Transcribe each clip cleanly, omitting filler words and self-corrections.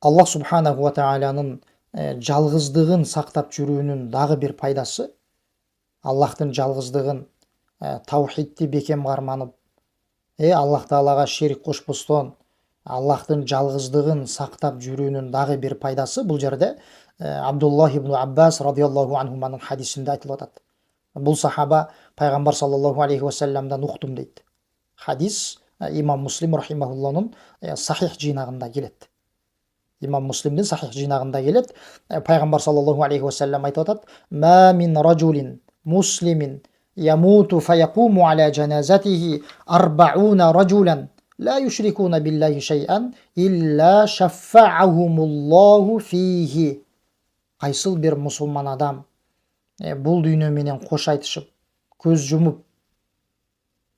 Аллах субханаху ва тағаланың жалғыздығын сақтап жүруінің дағы бір пайдасы, Аллахтың жалғыздығын таухидті бекем қарманып, Аллах Таалаға шерик қошпостон Аллахтың жалғыздығын сақтап жүруінің дағы бір пайдасы. Бұл жерде Абдуллах ибн Аббас радиаллаху анхуманың хадисінде айтылып жатады. Бұл сахаба пайғамбар саллаллаху алейхи уассаламдан ұқтым дейді. Хадис имам Муслим рахимахулланың сахих жинағында келеді. Имам Муслимдің сахих жинағында келеді. Пайғамбар саллаллаху алейхи уассалам айтып жатады: "Ма мин ражулин муслимин ямуту фаякуму аля жаназатихи арбауна ражулан ла юшрикуна биллахи шай'ан илля шаффа'ахумуллаху фихи." Қайсыл бір мұсылман адам бұл дүниеменен қош айтышып, көз жұмып,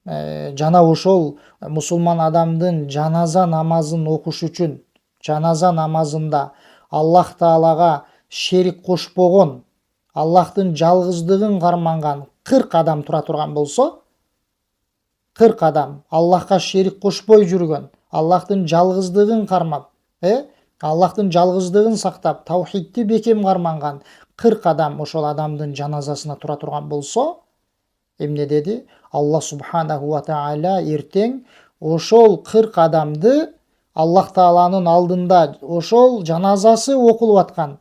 жана ошол мұсылман адамдың жаназа намазын оқыш үшін, жаназа намазында Аллах Таалаға шерик қошпогон, Аллахтың жалғыздығын қарманған 40 адам тұра тұрған болса, 40 адам Аллахқа шерик қошпой жүрген, Аллахтың жалғыздығын қармап, Аллахтың жалғыздығын сақтап, таухидті бекем қарманған 40 адам ошол адамдың жаназасына тұра тұрған болса, эмне деді? Аллах субханаху ва тағала ертең ошол 40 адамды Аллах Тааланың алдында ошол жаназасы оқылып атқан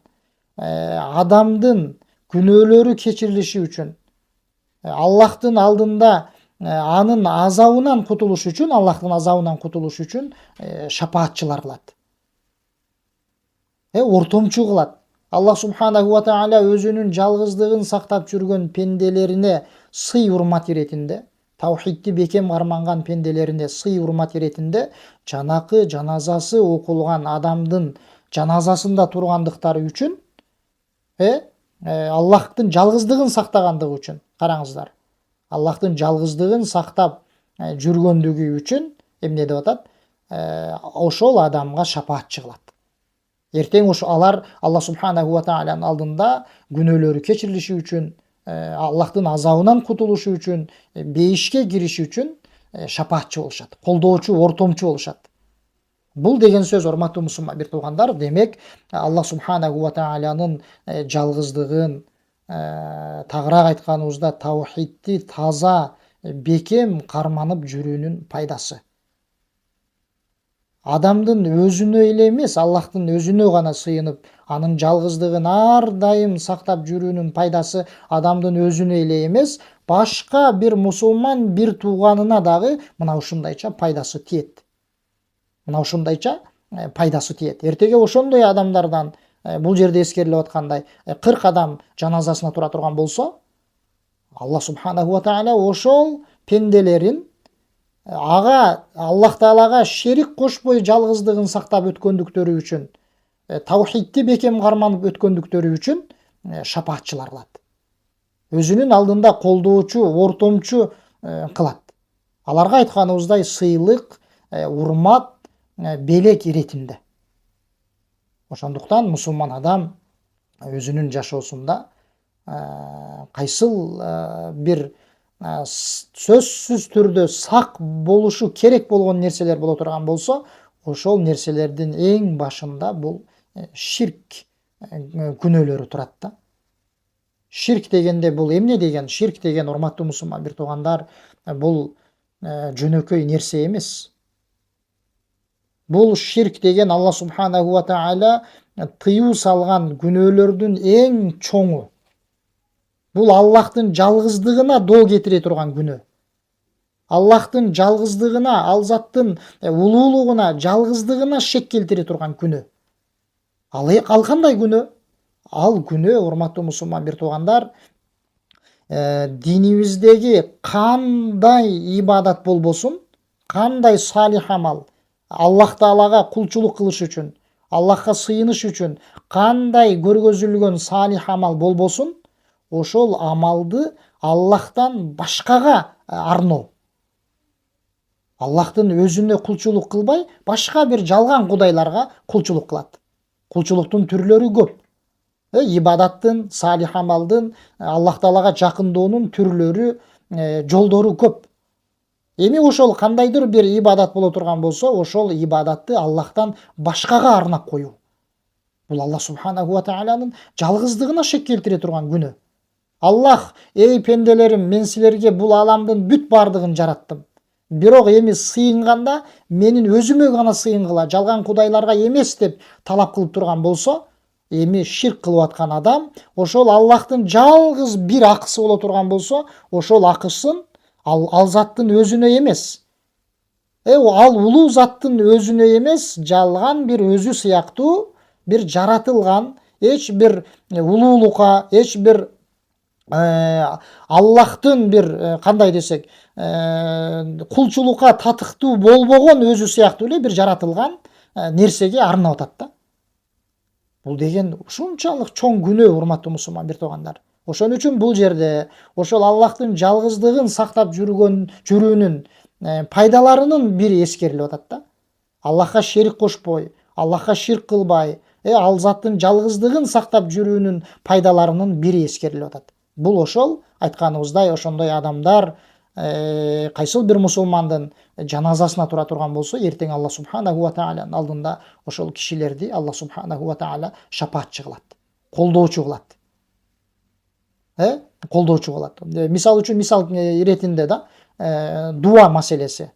адамдың күнөөлөрү кечирилиши үчүн, Аллахтың алдында анын азабынан кутулуш үчүн, Аллахтың азабынан кутулуш үчүн шапаатчылар кылат. Ортомчу кылат. Аллах субханаху ва тағала өзүнүн жалгыздыгын сактап жүргөн пенделерине сый урмат иретинде, таухидти бекем карманган пенделерине сый урмат иретинде жанакы жаназасы окулган адамдын жаназасында тургандыктары үчүн, Аллахтын жалгыздыгын сактагандыгы үчүн, караңыздар, Аллахтын жалгыздыгын сактап жүргөндүгү үчүн эмне деп атат? Ошол адамга шапаатчы кылат. Ертең алар Аллах субханаху ва тағаланың алдында күнөөлөрү кечирилиши үчүн, Аллахтын азабынан кутулушу үчүн, бейишке кириши үчүн шапаатчы болушат, колдоочу, ортомчу болушат. Бул деген сөз, урматтуу мусулман бир туугандар, демек Аллах субханаху ва тағаланың жалгыздыгын, тагыраак айтканыбызда таухидти таза, бекем карманып жүрүүнүн пайдасы. Адамдын өзүнө эле эмес, Аллахтын өзүнө гана сыйынып, анын жалгыздыгын ар дайым сактап жүрүүнүн пайдасы адамдын өзүнө эле эмес, башка бир мусулман бир тууганына дагы мына ушундайча пайдасы тиет. Мына ушундайча пайдасы тиет. Эртеге ошондой адамдардан, бул жерде эскерилип аткандай 40 адам жаназасына тура турган болсо, Аллах субханаху ва тағала ошол пенделерин ага Аллах Таалага шерик кошпой жалгыздыгын сактап өткөндүктөрү үчүн, таухидти бекем карманып өткөндүктөрү үчүн шапаатчылар кылат. Өзүнүн алдында колдоочу, ортомчу кылат. Аларга айтканыбыздай сыйлык, урмат, белек иретинде. Ошондуктан мусулман адам өзүнүн жашоосунда кайсыл бир сөзсүз түрдө сак болушу керек болгон нерселер боло турган болсо, ошол нерселердин эң башында бул ширк күнөөлөрү турат да. Ширк дегенде бул эмне деген? Ширк деген, урматтуу мусулман бир туугандар, бул жөнөкөй нерсе эмес. Бул ширк деген Аллах субханаху ва тағала тыюу салган күнөөлөрдүн эң чоңу. Бул Аллахтын жалгыздыгына доо кетире турган күнөө. Аллахтын жалгыздыгына, ал заттын улуулугуна, жалгыздыгына шек келтире турган күнөө. Ал кандай күнөө? Ал күнөө, урматтуу мусулман бир туугандар, динибиздеги кандай ибадат болбосун, кандай салих амал, Аллах Таалага кулчулук кылыш үчүн, Аллахка сыйыныш үчүн кандай көргөзүлгөн салих амал болбосун, ошол амалды Аллахтан башкага арноо. Аллахтын өзүнө кулчулук кылбай, башка бир жалган кудайларга кулчулук кылат. Кулчулуктун түрлөрү көп. Ибадаттын, салих амалдын, Аллах Таалага жакындоонун түрлөрү, жолдору көп. Эми ошол кандайдыр бир ибадат боло турган болсо, ошол ибадатты Аллахтан башкага арнап коюу. Бул Аллах субханаху ва тааlanın жалгыздыгына шек келтире турган күнөө. Аллах, эй пенделерим, мен силерге бул аламдын бүт бардыгын жараттым. Бирок эми сыйынганда менин өзүмө гана сыйынгыла, жалган кудайларга эмес деп талап кылып турган болсо, эми ширк кылып аткан адам, ошол Аллахтын жалгыз бир акысы боло турган болсо, ошол акысын ал заттын өзүнө эмес, ал улуу заттын өзүнө эмес, жалган бир өзү сыяктуу бир жаратылган, эч бир улуулукка, эч бир Аллахтын бир кандай десек, кулчулукка татыктуу болбогон өзү сыяктуу эле бир жаратылган нерсеге арнап атат да. Бул деген ушунчалык чоң күнөө, урматтуу мусулман бир туугандар. Ошон үчүн бул жерде ошол Аллахтын жалгыздыгын сактап жүрүүнүн пайдаларынын бири эскерилип атат да. Аллахка шерик кошпой, Аллахка ширк кылбай, ал заттын жалгыздыгын сактап жүрүүнүн пайдаларынын бири эскерилип атат. Бул ошол айтканыбыздай ошондой адамдар кайсыл бир мусулмандын жаназасына тура турган болсо, эртең Аллах субханаху ва тааlanын алдында ошол кишилерди Аллах субханаху ва таала шапаатчы кылат, колдоочу кылат. Колдоочу кылат. Мисал үчүн мисал иретинде да дуа маселеси.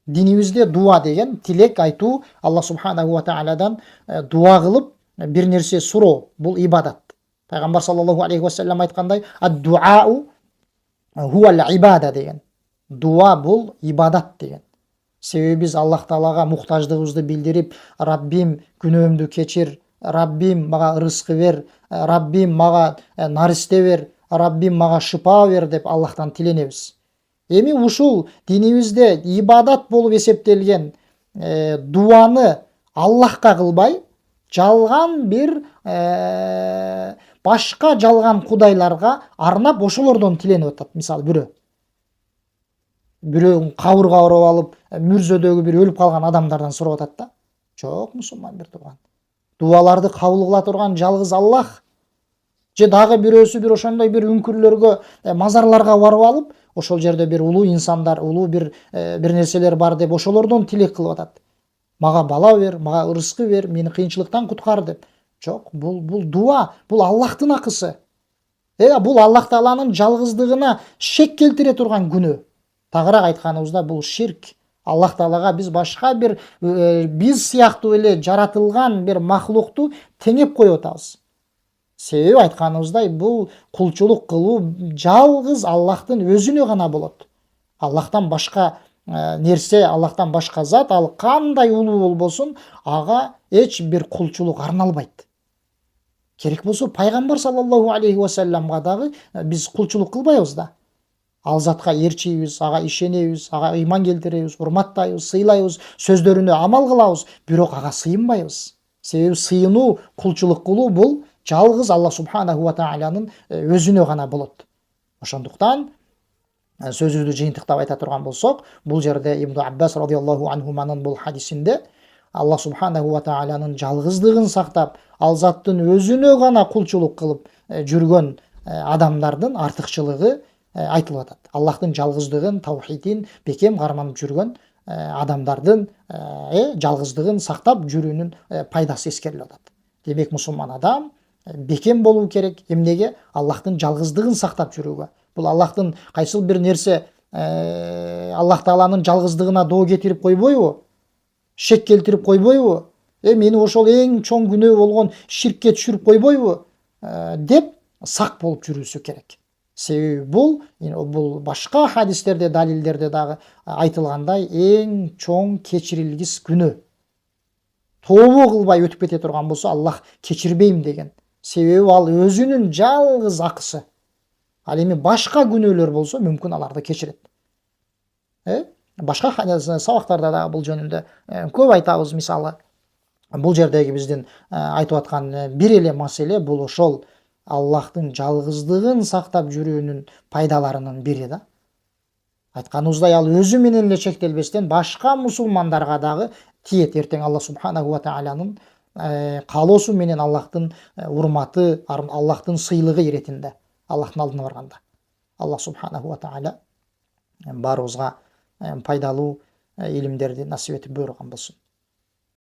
Динибизде дуа деген тилек айтуу, Аллах субханаху ва тааладан дуа кылып бир нерсе суроо, бул ибадат. Пайгамбар саллаллаху алейхи ва саллям айткандай, ад-дуау хуал ибада деген. Дуа бул ибадат деген. Себеби биз Аллах таалага муктаждыгыбызды билдирип, Раббим күнөөмдү кечир, Раббим мага ырыскы бер, Раббим мага наристе бер, Раббим мага шыпа бер деп Аллахтан тиленебиз. Эми ушул динибизде ибадат болуп эсептелген дуаны Аллахка кылбай, жалган бир башка жалган кудайларга арнап ошолордон тиленип атат. Мисалы бирөө кабырга уруп алып, мүрзөдөгү бир өлүп калган адамдардан сурап атат да. Жок, мусулман бир тууган. Дуаларды кабыл кыла турган жалгыз Аллах. Же дагы бирөөсү бир ошондой бир үңкүрлөргө, мазарларга барып алып, ошол жерде бир улуу инсандар, улуу бир нерселер бар деп ошолордон тилек кылып атат. Мага бала бер, мага ырыскы бер, мени кыйынчылыктан куткар деп. Жок, бул дуа, бул Аллахтын акысы. Бул Аллах тааланын жалгыздыгына шек келтире турган күнөө. Тагыраак айтканыбызда бул ширк. Аллах таалага биз башка бир биз сыяктуу эле жаратылган бир махлукту теңеп коюп атабыз. Себеби айтканыбыздай бул кулчулук кылуу жалгыз Аллахтын өзүнө гана болот. Аллахтан башка нерсе, Аллахтан башка зат, ал кандай улуу болбосун, ага эч бир кулчулук арналбайт. Керек болсо пайгамбар саллаллаху алейхи ва салламга дагы биз кулчулук кылбайбыз да. Ал затка ээрчийбиз, ага ишенебиз, ага ыйман келтиребиз, урматтайбыз, сыйлайбыз, сөздөрүнө амал кылабыз, бирок ага сыйынбайбыз. Себеби сыйынуу, кулчулук кылуу бул жалгыз Аллах субханаху ва тааlanын өзүнө гана болот. Ошондуктан сөзүбүздү жыйынтыктап айта турган болсок, бул жерде Ибн Аббас радыйаллаху анхуманын бул хадисинде Аллах субханаху ва тааlanын жалгыздыгын сактап, ал заттын өзүнө гана кулчулук кылып жүргөн адамдардын артыкчылыгы айтылып атат. Аллахтын жалгыздыгын, таухидин бекем карманып жүргөн адамдардын жалгыздыгын сактап жүрүүнүн пайдасы эскерилип атат. Демек мусулман адам бекем болуу керек. Эмнеге? Аллахтын жалгыздыгын сактап жүрүүгө. Бул Аллахтын кайсыл бир нерсе Аллах тааланын жалгыздыгына доо кетирип койбойбу? Шек келтирип койбойбу? Мени ошол эң чоң күнөө болгон ширкке түшүрүп койбойбу? Деп сак болуп жүрүүсү керек. Себеби бул башка хадистерде, далилдерде дагы айтылгандай эң чоң кечирилгис күнөө. Тообо кылбай өтүп кете турган болсо, Аллах кечирбейм деген. Себеби ал өзүнүн жалгыз акысы. Ал эми башка күнөөлөр болсо, мүмкүн аларды кечирет. Башка сабактарда да бул жөнүндө көп айтабыз. Мисалы, бул жердеги биздин айтып аткан бир эле маселе бул ошол Аллахтын жалгыздыгын сактап жүрүүнүн пайдаларынын бири да. Айтканыбыздай, ал өзү менен эле чектелбестен башка мусулмандарга дагы тиет. Эртең Аллах субханаху ва тааlanын каалоосу менен Аллахтын урматы, Аллахтын сыйлыгы иретинде, Аллахтын алдына барганда. Аллах субханаху ва таала баарыбызга пайдалуу илимдерди насип этип буйруган болсун.